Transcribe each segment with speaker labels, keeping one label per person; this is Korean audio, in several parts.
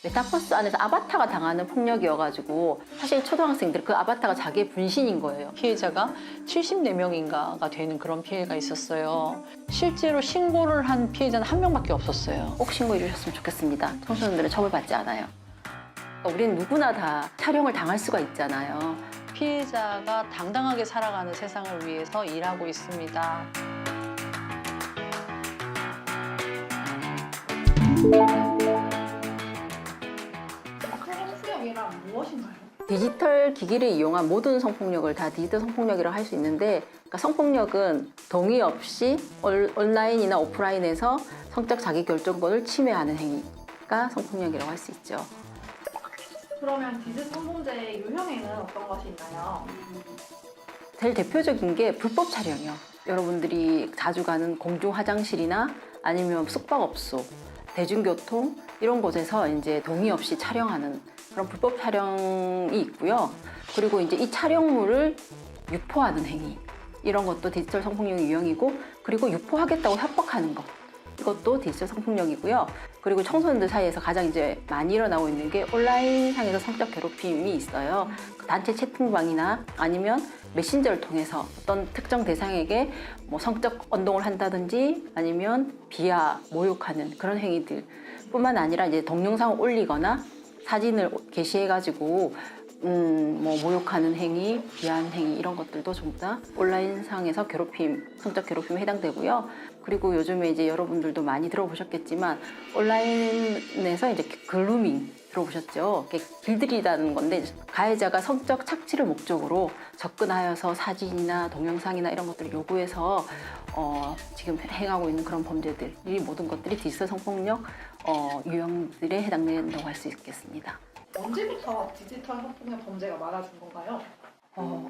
Speaker 1: 메타버스 안에서 아바타가 당하는 폭력이어가지고 사실 초등학생들 그 아바타가 자기의 분신인 거예요.
Speaker 2: 피해자가 74명인가가 되는 그런 피해가 있었어요. 실제로 신고를 한 피해자는 한 명밖에 없었어요.
Speaker 1: 꼭 신고해 주셨으면 좋겠습니다. 청소년들은 처벌받지 않아요. 우리는 누구나 다 촬영을 당할 수가 있잖아요.
Speaker 2: 피해자가 당당하게 살아가는 세상을 위해서 일하고 있습니다.
Speaker 3: 성폭력이란 무엇인가요?
Speaker 1: 디지털 기기를 이용한 모든 성폭력을 다 디지털 성폭력이라고 할 수 있는데, 그러니까 성폭력은 동의 없이 온라인이나 오프라인에서 성적 자기결정권을 침해하는 행위가 성폭력이라고 할 수 있죠.
Speaker 3: 그러면 디지털 성범죄의 유형에는 어떤 것이 있나요?
Speaker 1: 제일 대표적인 게 불법 촬영이요. 여러분들이 자주 가는 공중 화장실이나 아니면 숙박업소, 대중교통 이런 곳에서 이제 동의 없이 촬영하는 그런 불법 촬영이 있고요. 그리고 이제 이 촬영물을 유포하는 행위, 이런 것도 디지털 성폭력의 유형이고, 그리고 유포하겠다고 협박하는 것, 이것도 디지털 성폭력이고요. 그리고 청소년들 사이에서 가장 이제 많이 일어나고 있는 게 온라인상에서 성적 괴롭힘이 있어요. 단체 채팅방이나 아니면 메신저를 통해서 어떤 특정 대상에게 뭐 성적 언동을 한다든지 아니면 비하, 모욕하는 그런 행위들 뿐만 아니라 이제 동영상을 올리거나 사진을 게시해가지고 뭐 모욕하는 행위, 비하하는 행위 이런 것들도 전부 다 온라인상에서 괴롭힘, 성적 괴롭힘에 해당되고요. 그리고 요즘에 이제 여러분들도 많이 들어보셨겠지만 온라인에서 이제 글루밍 들어보셨죠? 길들이다는 건데 가해자가 성적 착취를 목적으로 접근하여서 사진이나 동영상이나 이런 것들을 요구해서 지금 행하고 있는 그런 범죄들, 이 모든 것들이 디지털 성폭력 유형들에 해당된다고 할 수 있겠습니다.
Speaker 3: 언제부터 디지털 성폭력 범죄가 많아진 건가요?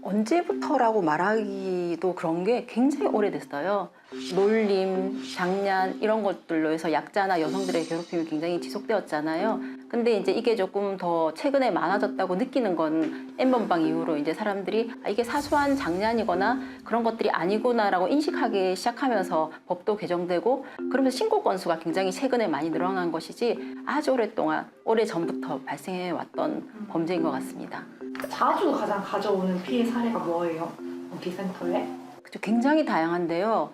Speaker 1: 언제부터라고 말하기도 그런 게 굉장히 오래됐어요. 놀림, 장난 이런 것들로 해서 약자나 여성들의 괴롭힘이 굉장히 지속되었잖아요. 근데 이제 이게 조금 더 최근에 많아졌다고 느끼는 건 N번방 이후로 이제 사람들이 이게 사소한 장난이거나 그런 것들이 아니구나라고 인식하기 시작하면서 법도 개정되고 그러면서 신고 건수가 굉장히 최근에 많이 늘어난 것이지 아주 오랫동안, 오래전부터 발생해 왔던 범죄인 것 같습니다.
Speaker 3: 자주 가장 가져오는 피해 사례가 뭐예요? 디센터에?
Speaker 1: 굉장히 다양한데요.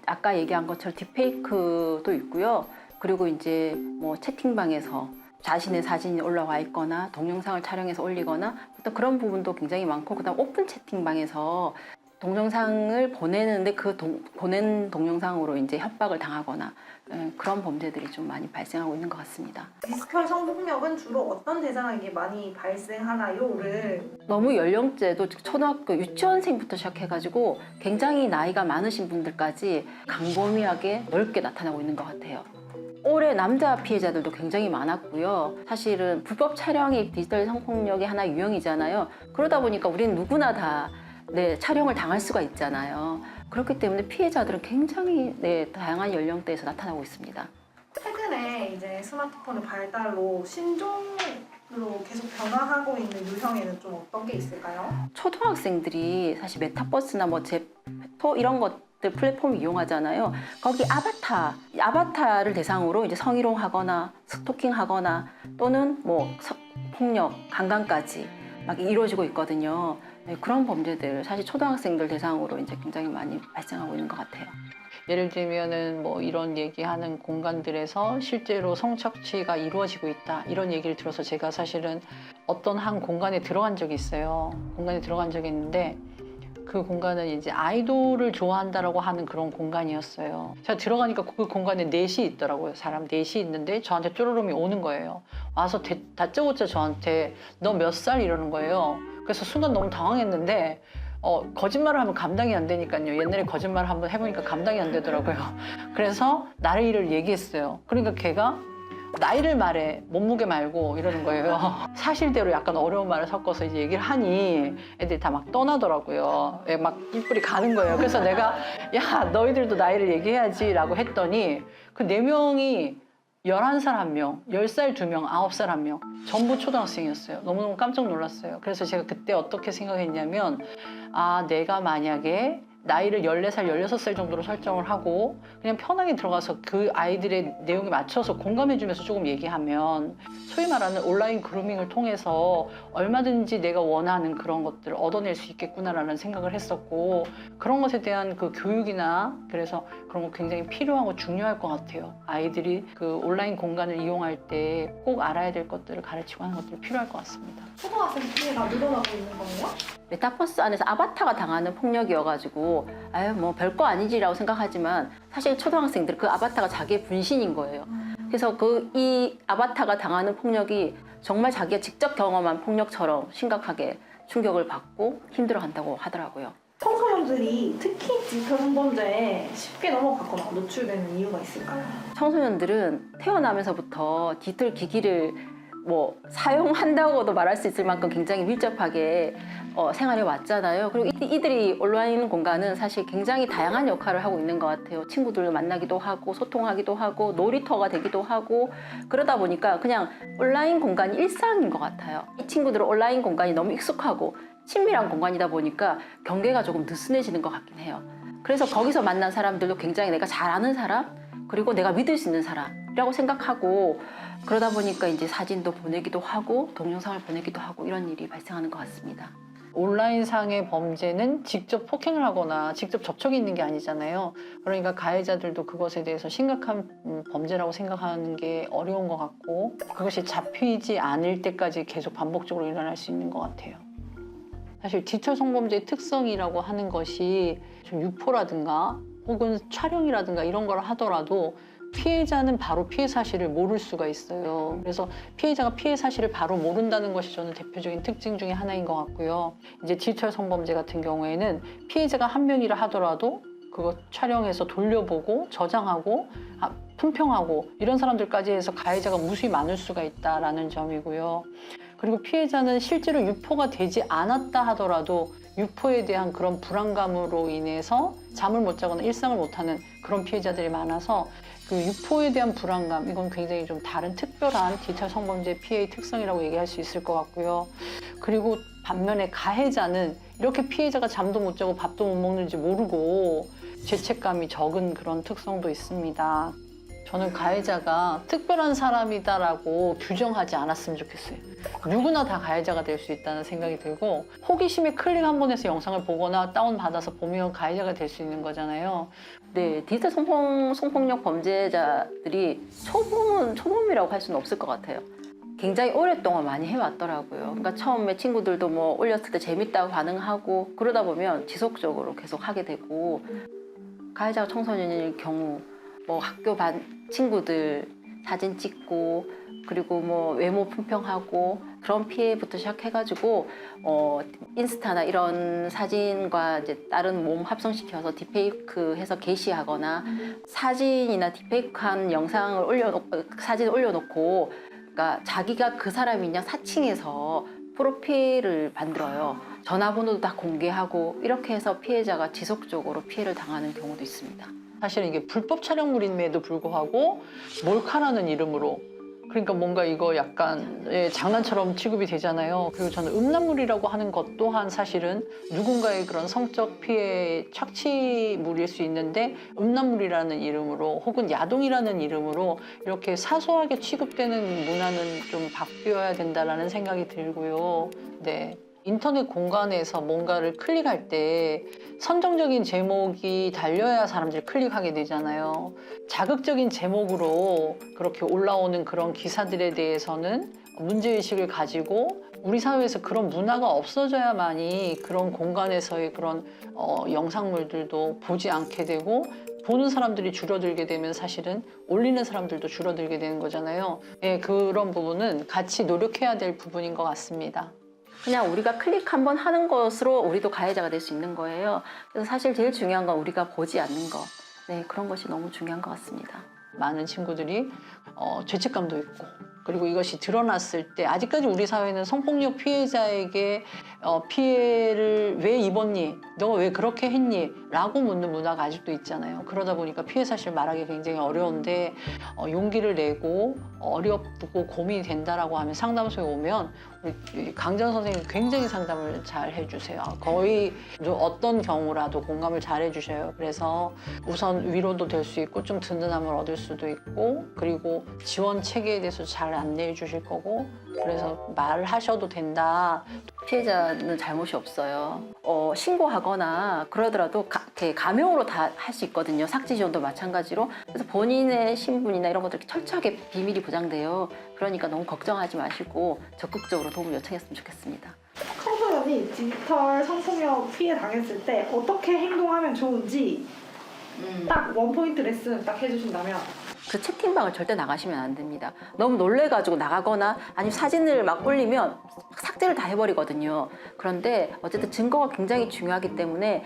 Speaker 1: 아까 얘기한 것처럼 딥페이크도 있고요. 그리고 이제 뭐 채팅방에서 자신의 사진이 올라와 있거나 동영상을 촬영해서 올리거나 어떤 그런 부분도 굉장히 많고, 그다음 오픈 채팅방에서 동영상을 보내는데 보낸 동영상으로 이제 협박을 당하거나 그런 범죄들이 좀 많이 발생하고 있는 것 같습니다.
Speaker 3: 디지털 성폭력은 주로 어떤 대상에게 많이 발생하나요?를
Speaker 1: 너무 연령대도 초등학교 유치원생부터 시작해가지고 굉장히 나이가 많으신 분들까지 광범위하게 넓게 나타나고 있는 것 같아요. 올해 남자 피해자들도 굉장히 많았고요. 사실은 불법 촬영이 디지털 성폭력의 하나의 유형이잖아요. 그러다 보니까 우리는 누구나 다 촬영을 당할 수가 있잖아요. 그렇기 때문에 피해자들은 굉장히 다양한 연령대에서 나타나고 있습니다.
Speaker 3: 최근에 이제 스마트폰의 발달로 신종으로 계속 변화하고 있는 유형에는 좀 어떤 게 있을까요?
Speaker 1: 초등학생들이 사실 메타버스나 뭐 제페토 이런 것들 플랫폼 이용하잖아요. 거기 아바타를 대상으로 이제 성희롱하거나 스토킹하거나 또는 뭐 폭력, 강간까지 막 이루어지고 있거든요. 그런 범죄들 사실 초등학생들 대상으로 이제 굉장히 많이 발생하고 있는 것 같아요.
Speaker 2: 예를 들면은 뭐 이런 얘기하는 공간들에서 실제로 성착취가 이루어지고 있다 이런 얘기를 들어서 제가 사실은 어떤 한 공간에 들어간 적이 있어요. 공간에 들어간 적이 있는데 그 공간은 이제 아이돌을 좋아한다라고 하는 그런 공간이었어요. 제가 들어가니까 그 공간에 넷이 있더라고요. 사람 넷이 있는데 저한테 쪼르름이 오는 거예요. 와서 다짜고짜 저한테 너 몇 살 이러는 거예요. 그래서 순간 너무 당황했는데 거짓말을 하면 감당이 안 되니까요. 옛날에 거짓말을 한번 해보니까 감당이 안 되더라고요. 그래서 나이를 얘기했어요. 그러니까 걔가 나이를 말해, 몸무게 말고 이러는 거예요. 사실대로 약간 어려운 말을 섞어서 이제 얘기를 하니 애들이 다 막 떠나더라고요. 막 뿔뿔이 가는 거예요. 그래서 내가 야 너희들도 나이를 얘기해야지 라고 했더니 그 4명이 11살 1명, 10살 2명, 9살 1명 전부 초등학생이었어요. 너무너무 깜짝 놀랐어요. 그래서 제가 그때 어떻게 생각했냐면 내가 만약에 나이를 14살, 16살 정도로 설정을 하고 그냥 편하게 들어가서 그 아이들의 내용에 맞춰서 공감해주면서 조금 얘기하면 소위 말하는 온라인 그루밍을 통해서 얼마든지 내가 원하는 그런 것들을 얻어낼 수 있겠구나라는 생각을 했었고 그런 것에 대한 그 교육이나 그래서 그런 거 굉장히 필요하고 중요할 것 같아요. 아이들이 그 온라인 공간을 이용할 때 꼭 알아야 될 것들을 가르치고 하는 것들이 필요할 것 같습니다.
Speaker 3: 초등학생 피해가 늘어나고 있는 거예요?
Speaker 1: 메타버스 안에서 아바타가 당하는 폭력이어가지고 아유 뭐 별거 아니지라고 생각하지만 사실 초등학생들 그 아바타가 자기의 분신인 거예요. 그래서 이 아바타가 당하는 폭력이 정말 자기가 직접 경험한 폭력처럼 심각하게 충격을 받고 힘들어한다고 하더라고요.
Speaker 3: 청소년들이 특히 디지털 성범죄에 쉽게 넘어가거나 노출되는 이유가 있을까요?
Speaker 1: 청소년들은 태어나면서부터 디지털 기기를 뭐 사용한다고도 말할 수 있을 만큼 굉장히 밀접하게 생활해 왔잖아요. 그리고 이들이 온라인 공간은 사실 굉장히 다양한 역할을 하고 있는 것 같아요. 친구들을 만나기도 하고 소통하기도 하고 놀이터가 되기도 하고 그러다 보니까 그냥 온라인 공간이 일상인 것 같아요. 이 친구들은 온라인 공간이 너무 익숙하고 친밀한 공간이다 보니까 경계가 조금 느슨해지는 것 같긴 해요. 그래서 거기서 만난 사람들도 굉장히 내가 잘 아는 사람 그리고 내가 믿을 수 있는 사람이라고 생각하고 그러다 보니까 이제 사진도 보내기도 하고 동영상을 보내기도 하고 이런 일이 발생하는 것 같습니다.
Speaker 2: 온라인상의 범죄는 직접 폭행을 하거나 직접 접촉이 있는 게 아니잖아요. 그러니까 가해자들도 그것에 대해서 심각한 범죄라고 생각하는 게 어려운 것 같고 그것이 잡히지 않을 때까지 계속 반복적으로 일어날 수 있는 것 같아요. 사실 디지털 성범죄의 특성이라고 하는 것이 좀 유포라든가 혹은 촬영이라든가 이런 걸 하더라도 피해자는 바로 피해 사실을 모를 수가 있어요. 그래서 피해자가 피해 사실을 바로 모른다는 것이 저는 대표적인 특징 중에 하나인 것 같고요. 이제 디지털 성범죄 같은 경우에는 피해자가 한 명이라 하더라도 그거 촬영해서 돌려보고 저장하고 품평하고 이런 사람들까지 해서 가해자가 무수히 많을 수가 있다라는 점이고요. 그리고 피해자는 실제로 유포가 되지 않았다 하더라도 유포에 대한 그런 불안감으로 인해서 잠을 못 자거나 일상을 못하는 그런 피해자들이 많아서 그 유포에 대한 불안감 이건 굉장히 좀 다른 특별한 디지털 성범죄 피해의 특성이라고 얘기할 수 있을 것 같고요. 그리고 반면에 가해자는 이렇게 피해자가 잠도 못 자고 밥도 못 먹는지 모르고 죄책감이 적은 그런 특성도 있습니다. 저는 가해자가 특별한 사람이다라고 규정하지 않았으면 좋겠어요. 누구나 다 가해자가 될 수 있다는 생각이 들고 호기심에 클릭 한 번 해서 영상을 보거나 다운받아서 보면 가해자가 될 수 있는 거잖아요.
Speaker 1: 네, 디지털 성폭력 범죄자들이 초범이라고 할 수는 없을 것 같아요. 굉장히 오랫동안 많이 해왔더라고요. 그러니까 처음에 친구들도 뭐 올렸을 때 재밌다고 반응하고 그러다 보면 지속적으로 계속 하게 되고 가해자가 청소년일 경우 뭐 학교 반 친구들 사진 찍고 그리고 뭐 외모 품평하고 그런 피해부터 시작해가지고 인스타나 이런 사진과 이제 다른 몸 합성시켜서 딥페이크해서 게시하거나 사진이나 딥페이크한 사진을 올려놓고 그러니까 자기가 그 사람이냐 사칭해서 프로필을 만들어요. 전화번호도 다 공개하고 이렇게 해서 피해자가 지속적으로 피해를 당하는 경우도 있습니다.
Speaker 2: 사실은 이게 불법 촬영물임에도 불구하고 몰카라는 이름으로 그러니까 뭔가 이거 약간 장난처럼 취급이 되잖아요. 그리고 저는 음란물이라고 하는 것 또한 사실은 누군가의 그런 성적 피해 착취물일 수 있는데 음란물이라는 이름으로 혹은 야동이라는 이름으로 이렇게 사소하게 취급되는 문화는 좀 바뀌어야 된다라는 생각이 들고요. 네. 인터넷 공간에서 뭔가를 클릭할 때 선정적인 제목이 달려야 사람들이 클릭하게 되잖아요. 자극적인 제목으로 그렇게 올라오는 그런 기사들에 대해서는 문제의식을 가지고 우리 사회에서 그런 문화가 없어져야만이 그런 공간에서의 그런 영상물들도 보지 않게 되고 보는 사람들이 줄어들게 되면 사실은 올리는 사람들도 줄어들게 되는 거잖아요. 네, 그런 부분은 같이 노력해야 될 부분인 것 같습니다.
Speaker 1: 그냥 우리가 클릭 한번 하는 것으로 우리도 가해자가 될 수 있는 거예요. 그래서 사실 제일 중요한 건 우리가 보지 않는 것. 네, 그런 것이 너무 중요한 것 같습니다.
Speaker 2: 많은 친구들이 죄책감도 있고 그리고 이것이 드러났을 때 아직까지 우리 사회는 성폭력 피해자에게 피해를 왜 입었니? 너가 왜 그렇게 했니? 라고 묻는 문화가 아직도 있잖아요. 그러다 보니까 피해 사실 말하기 굉장히 어려운데 용기를 내고 어렵고 고민이 된다라고 하면 상담소에 오면 우리 강정 선생님이 굉장히 상담을 잘 해주세요. 거의 어떤 경우라도 공감을 잘 해주셔요. 그래서 우선 위로도 될 수 있고 좀 든든함을 얻을 수도 있고 그리고 지원 체계에 대해서 잘 안내해 주실 거고 그래서 말하셔도 된다.
Speaker 1: 피해자는 잘못이 없어요. 신고하거나 그러더라도 이렇게 가명으로 다 할 수 있거든요. 삭제 지원도 마찬가지로. 그래서 본인의 신분이나 이런 것들이 철저하게 비밀이 보장돼요. 그러니까 너무 걱정하지 마시고 적극적으로 도움을 요청했으면 좋겠습니다.
Speaker 3: 청소년이 디지털 성폭력 피해 당했을 때 어떻게 행동하면 좋은지 딱 원포인트 레슨 딱 해주신다면
Speaker 1: 그 채팅방을 절대 나가시면 안 됩니다. 너무 놀래가지고 나가거나 아니면 사진을 막 올리면 삭제를 다 해버리거든요. 그런데 어쨌든 증거가 굉장히 중요하기 때문에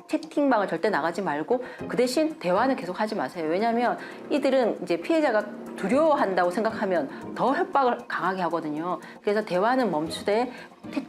Speaker 1: 채팅방을 절대 나가지 말고 그 대신 대화는 계속 하지 마세요. 왜냐하면 이들은 이제 피해자가 두려워한다고 생각하면 더 협박을 강하게 하거든요. 그래서 대화는 멈추되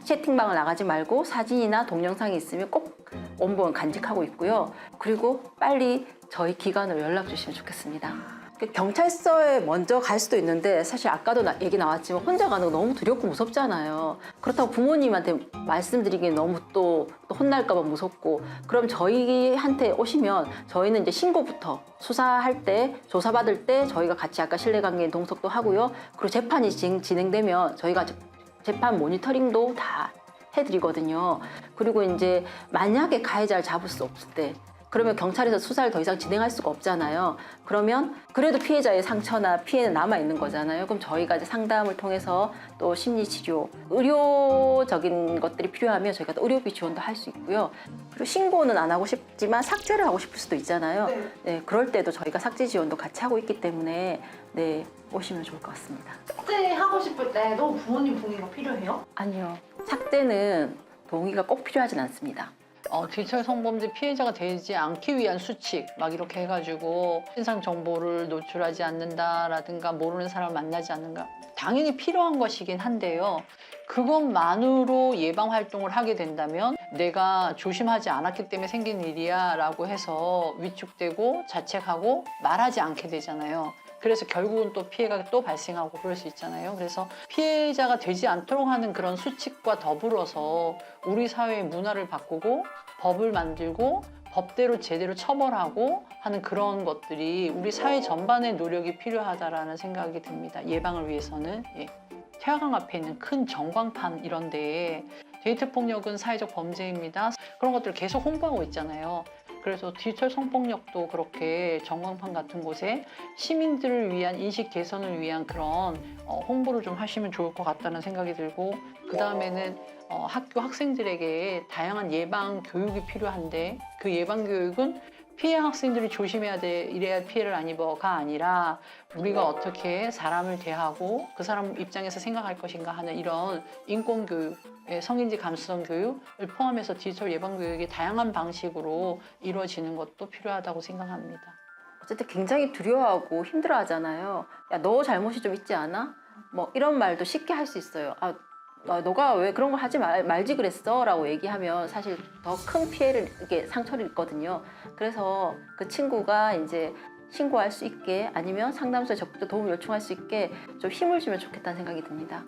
Speaker 1: 채팅방을 나가지 말고 사진이나 동영상이 있으면 꼭 원본 간직하고 있고요. 그리고 빨리 저희 기관으로 연락 주시면 좋겠습니다. 경찰서에 먼저 갈 수도 있는데 사실 아까도 얘기 나왔지만 혼자 가는 거 너무 두렵고 무섭잖아요. 그렇다고 부모님한테 말씀드리기엔 너무 또 혼날까 봐 무섭고 그럼 저희한테 오시면 저희는 이제 신고부터 수사할 때 조사받을 때 저희가 같이 아까 신뢰관계인 동석도 하고요. 그리고 재판이 진행되면 저희가 재판 모니터링도 다 해드리거든요. 그리고 이제 만약에 가해자를 잡을 수 없을 때 그러면 경찰에서 수사를 더 이상 진행할 수가 없잖아요. 그러면 그래도 피해자의 상처나 피해는 남아있는 거잖아요. 그럼 저희가 이제 상담을 통해서 또 심리치료, 의료적인 것들이 필요하면 저희가 또 의료비 지원도 할 수 있고요. 그리고 신고는 안 하고 싶지만 삭제를 하고 싶을 수도 있잖아요. 네, 그럴 때도 저희가 삭제 지원도 같이 하고 있기 때문에 네, 오시면 좋을 것 같습니다.
Speaker 3: 삭제하고 싶을 때도 부모님 동의가 필요해요?
Speaker 1: 아니요. 삭제는 동의가 꼭 필요하진 않습니다.
Speaker 2: 디지털 성범죄 피해자가 되지 않기 위한 수칙 막 이렇게 해가지고 신상 정보를 노출하지 않는다라든가 모르는 사람을 만나지 않는가 당연히 필요한 것이긴 한데요. 그것만으로 예방 활동을 하게 된다면 내가 조심하지 않았기 때문에 생긴 일이야 라고 해서 위축되고 자책하고 말하지 않게 되잖아요. 그래서 결국은 또 피해가 또 발생하고 그럴 수 있잖아요. 그래서 피해자가 되지 않도록 하는 그런 수칙과 더불어서 우리 사회의 문화를 바꾸고 법을 만들고 법대로 제대로 처벌하고 하는 그런 것들이 우리 사회 전반의 노력이 필요하다라는 생각이 듭니다. 예방을 위해서는. 태화강 앞에 있는 큰 전광판 이런 데에 데이트 폭력은 사회적 범죄입니다. 그런 것들을 계속 홍보하고 있잖아요. 그래서 디지털 성폭력도 그렇게 전광판 같은 곳에 시민들을 위한 인식 개선을 위한 그런 홍보를 좀 하시면 좋을 것 같다는 생각이 들고 그 다음에는 학교 학생들에게 다양한 예방 교육이 필요한데 그 예방 교육은 피해 학생들이 조심해야 돼 이래야 피해를 안 입어가 아니라 우리가 어떻게 사람을 대하고 그 사람 입장에서 생각할 것인가 하는 이런 인권 교육, 성인지 감수성 교육을 포함해서 디지털 예방 교육이 다양한 방식으로 이루어지는 것도 필요하다고 생각합니다.
Speaker 1: 어쨌든 굉장히 두려워하고 힘들어하잖아요. 야, 너 잘못이 좀 있지 않아? 뭐 이런 말도 쉽게 할 수 있어요. 너가 왜 그런 거 하지 말지 그랬어? 라고 얘기하면 사실 더 큰 피해를, 이게 상처를 입거든요. 그래서 그 친구가 이제 신고할 수 있게 아니면 상담소에 적극적 도움을 요청할 수 있게 좀 힘을 주면 좋겠다는 생각이 듭니다.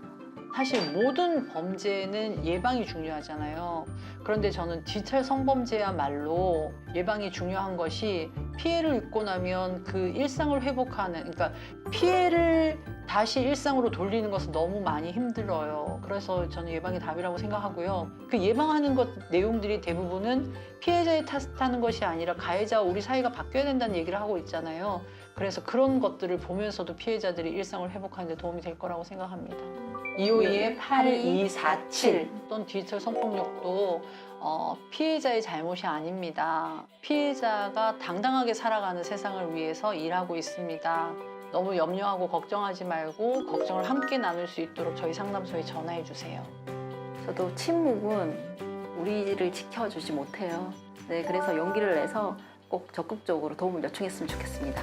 Speaker 2: 사실 모든 범죄는 예방이 중요하잖아요. 그런데 저는 디지털 성범죄야말로 예방이 중요한 것이 피해를 입고 나면 그 일상을 회복하는, 그러니까 피해를 다시 일상으로 돌리는 것은 너무 많이 힘들어요. 그래서 저는 예방이 답이라고 생각하고요. 그 예방하는 것 내용들이 대부분은 피해자의 탓하는 것이 아니라 가해자와 우리 사이가 바뀌어야 된다는 얘기를 하고 있잖아요. 그래서 그런 것들을 보면서도 피해자들이 일상을 회복하는 데 도움이 될 거라고 생각합니다. 252-8247 어떤 디지털 성폭력도 피해자의 잘못이 아닙니다. 피해자가 당당하게 살아가는 세상을 위해서 일하고 있습니다. 너무 염려하고 걱정하지 말고 걱정을 함께 나눌 수 있도록 저희 상담소에 전화해 주세요.
Speaker 1: 저도 침묵은 우리를 지켜주지 못해요. 네, 그래서 용기를 내서 꼭 적극적으로 도움을 요청했으면 좋겠습니다.